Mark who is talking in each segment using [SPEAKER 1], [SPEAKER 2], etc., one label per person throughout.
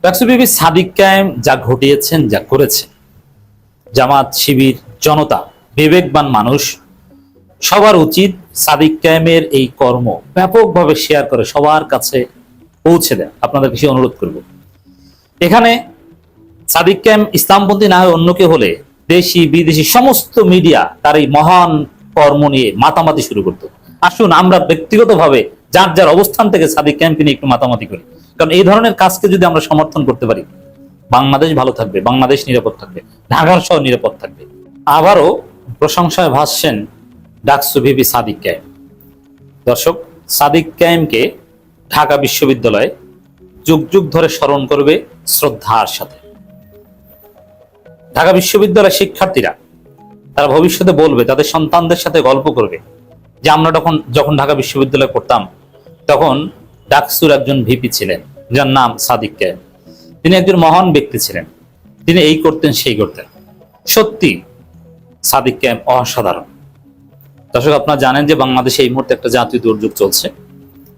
[SPEAKER 1] ডাকসু বিবি সাদিক কায়েম যা ঘটিয়েছেন, যা করেছে, জামাত শিবির জনতা বিবেকবান মানুষ সবার উচিত সাদিক কায়েমের এই কর্ম ব্যাপকভাবে শেয়ার করে সবার কাছে পৌঁছে দেয়। আপনাদের কাছে অনুরোধ করব। এখানে সাদিক কায়েম ইসলামপন্থী না হয়ে অন্য কেউ হলে দেশি বিদেশি সমস্ত মিডিয়া তার এই মহান কর্ম নিয়ে মাতামাতি শুরু করতো। আসুন আমরা ব্যক্তিগতভাবে যার যার অবস্থান থেকে সাদিক কায়েমকে নিয়ে একটু মাতামাতি করি, কারণ এই ধরনের কাজকে যদি আমরা সমর্থন করতে পারি বাংলাদেশ ভালো থাকবে, বাংলাদেশ নিরাপদ থাকবে, ঢাকার শহর নিরাপদ থাকবে। আবারও প্রশংসায় ভাসছেন ডাকসু বিবি সাদিক কায়েম। দর্শক, সাদিক কায়েমকে ঢাকা বিশ্ববিদ্যালয়ে যুগ যুগ ধরে স্মরণ করবে শ্রদ্ধার সাথে। ঢাকা বিশ্ববিদ্যালয়ের শিক্ষার্থীরা তারা ভবিষ্যতে বলবে, তাদের সন্তানদের সাথে গল্প করবে যে আমরা যখন ঢাকা বিশ্ববিদ্যালয়ে পড়তাম তখন ডাকসুর একজন ভিপি ছিলেন যার নাম সাদিক কায়েম। তিনি একজন মহান ব্যক্তি ছিলেন, তিনি এই করতেন সেই করতেন। সত্যি সাদিক কায়েম অসাধারণ। দর্শক, আপনারা জানেন যে বাংলাদেশে এই মুহূর্তে একটা জাতীয় দুর্যোগ চলছে,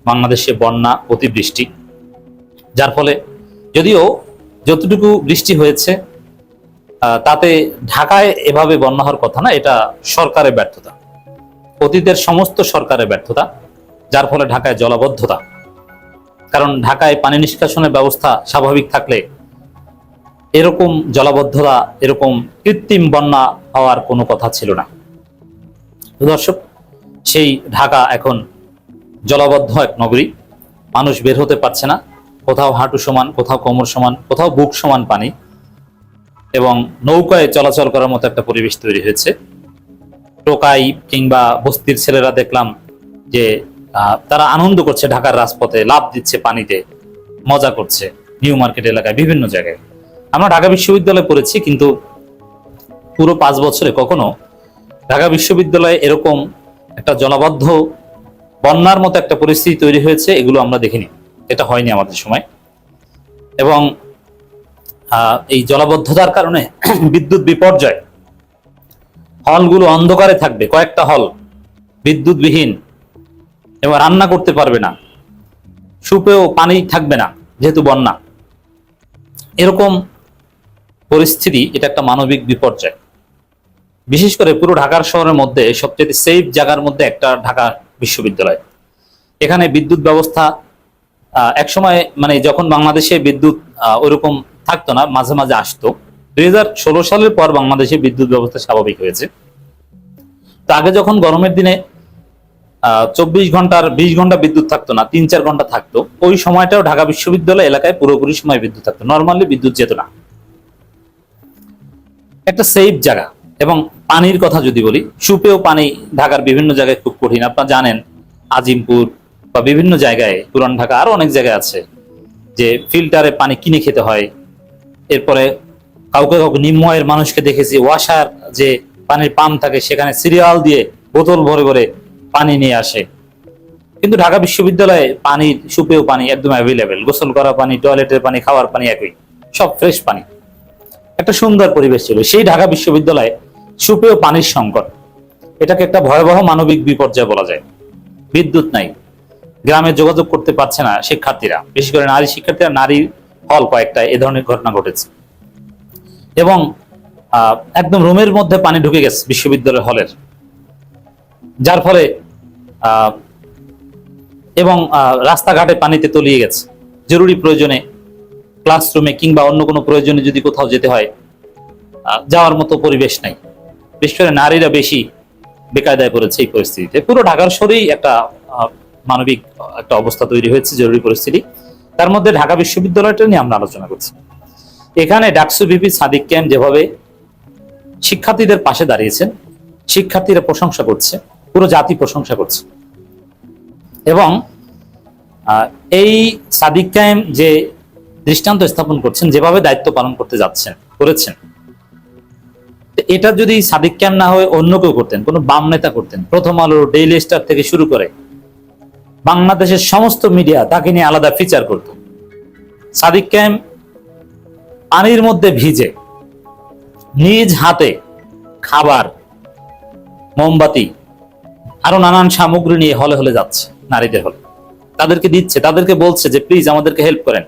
[SPEAKER 1] বাংলাদেশে বন্যা অতিবৃষ্টি, যার ফলে যদিও যতটুকু বৃষ্টি হয়েছে তাতে ঢাকায় এভাবে বন্যা হওয়ার কথা না, এটা সরকারের ব্যর্থতা, অতীতের সমস্ত সরকারের ব্যর্থতা, যার ফলে ঢাকায় জলাবদ্ধতা। কারণ ঢাকায় পানি নিষ্কাশনের ব্যবস্থা স্বাভাবিক থাকলে এরকম জলাবদ্ধতা, এরকম কৃত্রিম বন্যা হওয়ার কোনো কথা ছিল না। দর্শক, সেই ঢাকা এখন জলাবদ্ধ এক নগরী, মানুষ বের হতে পারছে না, কোথাও হাঁটু সমান, কোথাও কোমর সমান, কোথাও বুক সমান পানি, এবং নৌকায় চলাচল করার মতো একটা পরিবেশ তৈরি হয়েছে। টোকাই কিংবা বস্তির ছেলেরা দেখলাম যে তারা আনন্দ করছে, ঢাকার রাজপথে লাফ দিচ্ছে, পানিতে মজা করছে, নিউ মার্কেট এলাকায় বিভিন্ন জায়গায়। আমরা ঢাকা বিশ্ববিদ্যালয়ে পড়েছি, কিন্তু পুরো 5 বছরে কখনো ঢাকা বিশ্ববিদ্যালয়ে এরকম একটা জলাবদ্ধ বন্যার মতো একটা পরিস্থিতি তৈরি হয়েছে এগুলো আমরা দেখিনি, এটা হয়নি আমাদের সময়। এবং এই জলাবদ্ধতার কারণে বিদ্যুৎ বিপর্যয়, হলগুলো অন্ধকারে থাকবে, কয়েকটা হল বিদ্যুৎবিহীন, এবং রান্না করতে পারবে না, সুপেও পানি থাকবে না যেহেতু বন্যা। এরকম পরিস্থিতি, এটা একটা মানবিক বিপর্যয়। বিশেষ করে পুরো ঢাকার শহরের মধ্যে সবচেয়ে সেফ জায়গার মধ্যে একটা ঢাকা বিশ্ববিদ্যালয়। এখানে বিদ্যুৎ ব্যবস্থা একসময় মানে যখন বাংলাদেশে বিদ্যুৎ ওইরকম থাকতো না, মাঝে মাঝে আসতো। 2016 সালের পর বাংলাদেশে বিদ্যুৎ ব্যবস্থা স্বাভাবিক হয়েছে। তো আগে যখন গরমের দিনে 24 ঘন্টার 20 ঘন্টা বিদ্যুৎ থাকতো না, 3-4 ঘন্টা থাকতো, ওই সময়টাও ঢাকা বিশ্ববিদ্যালয় এলাকায় পুরোপুরি সময় বিদ্যুৎ থাকতো, নর্মালি বিদ্যুৎ যেত না। একটা সেফ জায়গা। এবং পানির কথা যদি বলি, সুপেয় পানি ঢাকার বিভিন্ন জায়গায় খুব কঠিন। আপনারা জানেন আজিমপুর বা বিভিন্ন জায়গায়, পুরান ঢাকা আরো অনেক জায়গায় আছে যে ফিল্টারে পানি কিনে খেতে হয়। এরপরে কাউকে কাউকে নিম্নয়ের মানুষকে দেখেছি ওয়াসার যে পানির পাম্প থাকে সেখানে সিরিয়াল দিয়ে বোতল ভরে ভরে পানি নিয়ে আসে। কিন্তু ঢাকা বিশ্ববিদ্যালয়ে পানির সুপেয় পানি একদম অ্যাভেলেবেল, গোসল করা পানি, টয়লেটের পানি, খাওয়ার পানি একই, সব ফ্রেশ পানি। একটা সুন্দর পরিবেশ ছিল। সেই ঢাকা বিশ্ববিদ্যালয়ে সুপেয় পানির সংকট, এটাকে একটা ভয়াবহ মানবিক বিপর্যয় বলা যায়। বিদ্যুৎ নাই, গ্রামে যোগাযোগ করতে পারছে না শিক্ষার্থীরা, বিশেষ করে নারী শিক্ষার্থীরা, নারী হল কয়েকটা এ ধরনের ঘটনা ঘটেছে। এবং একদম রুমের মধ্যে পানি ঢুকে গেছে বিশ্ববিদ্যালয় হলের, যার ফলে এবং রাস্তাঘাটে পানিতে তলিয়ে গেছে। জরুরি প্রয়োজনে ক্লাসরুমে কিংবা অন্য কোনো প্রয়োজনে যদি কোথাও যেতে হয়, যাওয়ার মতো পরিবেশ নাই। বিশেষ করে নারীরা বেশি বেকায়দায় পড়েছে এই পরিস্থিতিতে। পুরো ঢাকার শহরেই একটা মানবিক একটা অবস্থা তৈরি হয়েছে, জরুরি পরিস্থিতি। তার মধ্যে ঢাকা বিশ্ববিদ্যালয়টা নিয়ে আমরা আলোচনা করছি। এখানে ডাকসু বিপি সাদিক কায়েম যেভাবে শিক্ষার্থীদের পাশে দাঁড়িয়েছেন, শিক্ষার্থীরা প্রশংসা করছে, পুরো জাতি প্রশংসা করছে। এবং এই সাদিক কায়েম যে দৃষ্টান্ত স্থাপন করছেন, যেভাবে দায়িত্ব পালন করতে করেছেন, এটা যদি সাদিক কায়েম না হয়ে অন্য কেউ করতেন, কোনো বাম নেতা করতেন, প্রথম আলো, ডেইলি স্টার থেকে শুরু করে বাংলাদেশের সমস্ত মিডিয়া তাকে নিয়ে আলাদা ফিচার করত। সাদিক কায়েম পানির মধ্যে ভিজে নিজ হাতে খাবার, মোমবাতি, আরো নানান সামগ্রী নিয়ে হলে হলে যাচ্ছে, নারীদের হলে তাদেরকে দিচ্ছে, তাদেরকে বলছে যে প্লিজ আমাদেরকে হেল্প করেন।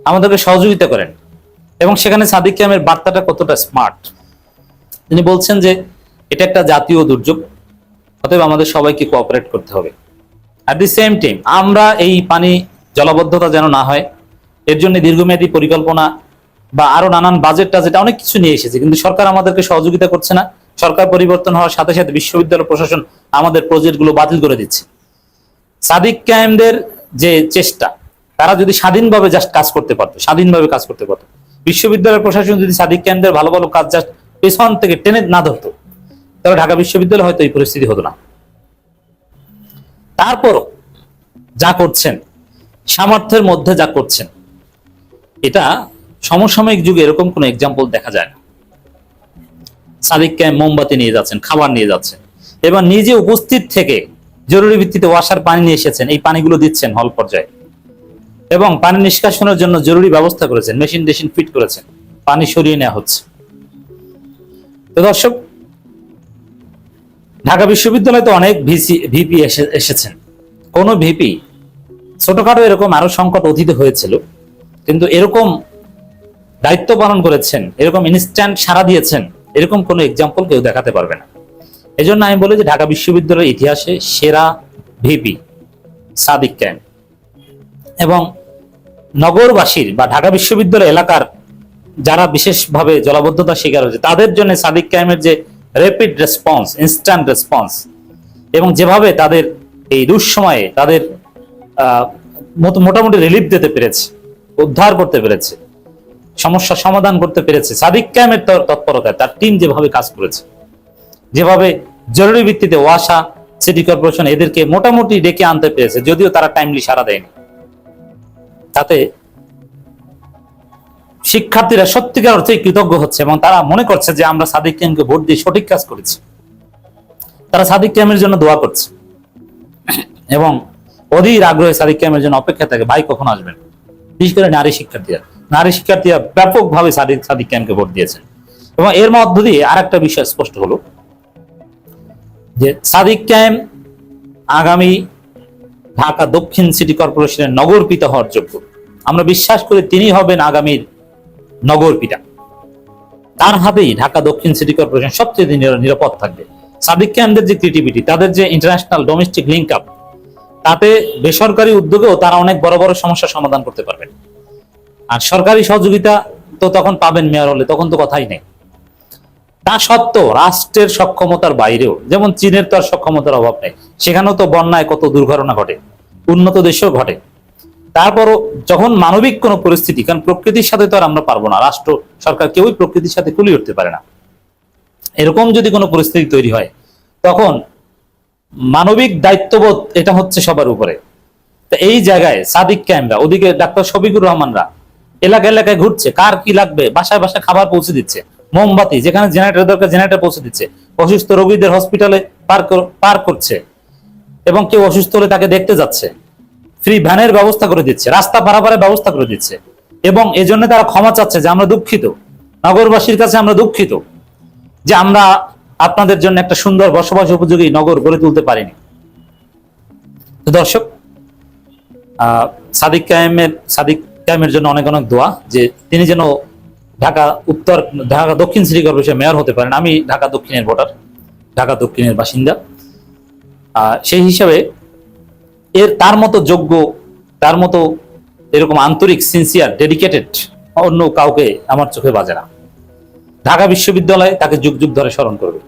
[SPEAKER 1] আমাদেরকে সহযোগিতা করেন। এবং সেখানে সাদিক কায়েমের বার্তাটা কতটা স্মার্ট। তিনি বলছেন যে এটা একটা জাতীয় দুর্যোগ, অতএব আমাদের সবাইকে কোঅপারেট করতে হবে। অ্যাট দি সেম টাইম আমরা এই পানি জলাবদ্ধতা যেন না হয়, এর জন্য দীর্ঘমেয়াদী পরিকল্পনা বা আরো নানান বাজেট টাজেট অনেক কিছু নিয়ে এসেছে, কিন্তু সরকার আমাদেরকে সহযোগিতা করছে না। সরকার পরিবর্তন হওয়ার সাথে সাথে বিশ্ববিদ্যালয় প্রশাসন আমাদের প্রজেক্টগুলো বাতিল করে দিচ্ছে। সাদিক কায়েমদের যে চেষ্টা, তারা যদি স্বাধীনভাবে জাস্ট কাজ করতে পারতো, স্বাধীনভাবে কাজ করতে পারতো, বিশ্ববিদ্যালয় প্রশাসন যদি সাদিক কায়েমদের ভালো ভালো কাজ জাস্ট পেছন থেকে টেনে না ধরতো, তাহলে ঢাকা বিশ্ববিদ্যালয় হয়তো এই পরিস্থিতি হতো না। তারপরও যা করছেন, সামর্থ্যের মধ্যে যা করছেন, এটা সমসাময়িক যুগে এরকম কোন এক্সাম্পল দেখা যায় না। সাদিক কায়েম মোমবাতি নিয়ে যাচ্ছেন, খাবার নিয়ে যাচ্ছেন, এবার নিজে উপস্থিত থেকে জরুরি ভিত্তিতে ওয়াসার পানি নিয়ে এসেছেন, এই পানিগুলো দিচ্ছেন হল পর্যায়ে, এবং পানি নিষ্কাশনের জন্য জরুরি ব্যবস্থা করেছেন, মেশিন টেশিন ফিট করেছেন, পানি সরিয়ে নেওয়া হচ্ছে। তো দর্শক, ঢাকা বিশ্ববিদ্যালয়ে তো অনেক ভিপি এসেছেন, কোন ভিপি ছোটখাটো এরকম আরো সংকট অতীত হয়েছিল, কিন্তু এরকম দায়িত্ব পালন করেছেন, এরকম ইনস্ট্যান্ট সাড়া দিয়েছেন, এরকম কোন এক্সাম্পল কেউ দেখাতে পারবে না। এই জন্য আমি বলি যে ঢাকা বিশ্ববিদ্যালয়ের ইতিহাসে সেরা ভিপি সাদিক কায়েম। এবং নগরবাসীর বা ঢাকা বিশ্ববিদ্যালয় এলাকার যারা বিশেষভাবে জলাবদ্ধতার শিকার হয়েছে, তাদের জন্য সাদিক কায়েমের যে র্যাপিড রেসপন্স, ইনস্ট্যান্ট রেসপন্স, এবং যেভাবে তাদের এই দুঃসময়ে তাদের মোটামুটি রিলিফ দিতে পেরেছে, উদ্ধার করতে পেরেছে, সমস্যা সমাধান করতে পেরেছে, সাদিক কায়েমের তৎপরতায় তার টিম যেভাবে কাজ করেছে, যেভাবে জরুরি ভিত্তিতে ওয়াসা, সিটি কর্পোরেশন এদেরকে মোটামুটি ডেকে আনতে পেরেছে, যদিও তারা টাইমলি সাড়া দেয়নি, তাতে শিক্ষার্থীরা সত্যিকার অর্থে কৃতজ্ঞ হচ্ছে এবং তারা মনে করছে যে আমরা সাদিক কায়েমকে ভোট দিয়ে সঠিক কাজ করেছি। তারা সাদিক কায়েমের জন্য দোয়া করছে এবং অধীর আগ্রহে সাদিক কায়েমের জন্য অপেক্ষা থাকে, ভাই কখন আসবেন। বিশেষ করে নারী শিক্ষার্থীরা ব্যাপকভাবে সাদিক কায়েমকে ভোট দিয়েছেন। এবং এর মধ্য দিয়ে আর একটা বিষয় স্পষ্ট হলো যে সাদিক কায়েম আগামী ঢাকা দক্ষিণ সিটি কর্পোরেশনের নগর পিতা হওয়ার যোগ্য। আমরা বিশ্বাস করি তিনি হবেন আগামীর নগর পিতা। তার হাতেই ঢাকা দক্ষিণ সিটি কর্পোরেশন সবচেয়ে নিরাপদ থাকবে। সাদিক কায়েমদের যে ক্রিয়েটিভিটি, তাদের যে ইন্টারন্যাশনাল ডোমেস্টিক লিঙ্ক আপ, তাতে বেসরকারি উদ্যোগেও তারা অনেক বড় বড় সমস্যার সমাধান করতে পারবেন। আর সরকারি সহযোগিতা তো তখন পাবেন মেয়র হলে, তখন তো কথাই নেই। তা সত্ত্বেও রাষ্ট্রের সক্ষমতার বাইরেও, যেমন চীনের তো আর সক্ষমতার অভাব নেই, সেখানেও তো বন্যায় কত দুর্ঘটনা ঘটে, উন্নত দেশেও ঘটে। তারপরও যখন মানবিক কোনো পরিস্থিতি, কারণ প্রকৃতির সাথে তো আর আমরা পারবো না, রাষ্ট্র সরকার কেউই প্রকৃতির সাথে কুলিয়ে উঠতে পারে না, এরকম যদি কোনো পরিস্থিতি তৈরি হয়, তখন মানবিক দায়িত্ববোধ এটা হচ্ছে সবার উপরে। তো এই জায়গায় সাদিক কায়েমরা, ওদিকে ডাক্তার শফিকুর রহমানরা এলাকায় ঘুরছে, কার কি লাগবে বাসায় খাবার পৌঁছে দিচ্ছে, মোমবাতি, যেখানে জেনারেটর দরকার জেনারেটর পৌঁছে দিচ্ছে, অসুস্থ রোগীদের হসপিটালে পার করছে, এবং কেউ অসুস্থ হলে তাকে দেখতে যাচ্ছে, ফ্রি ভ্যানের ব্যবস্থা করে দিচ্ছে, রাস্তা পারাপারের ব্যবস্থা করে দিচ্ছে। এবং এজন্য তারা ক্ষমা চাচ্ছে যে আমরা দুঃখিত, নগরবাসীর কাছে আমরা দুঃখিত যে আমরা আপনাদের জন্য একটা সুন্দর বসবাস উপযোগী নগর গড়ে তুলতে পারিনি। তো দর্শক, সাদিক কায়েমের জন্য অনেক অনেক দোয়া, যে তিনি যেন ঢাকা দক্ষিণ সিটি কর্পোরেশন মেয়র হতে পারেন। আমি ঢাকা দক্ষিণের ভোটার, ঢাকা দক্ষিণের বাসিন্দা, সেই হিসাবে তার মতো যোগ্য, তার মতো এরকম আন্তরিক, সিনসিয়ার, ডেডিকেটেড অন্য কাউকে আমার চোখে বাজে না। ঢাকা বিশ্ববিদ্যালয় তাকে যুগ যুগ ধরে স্মরণ করবে।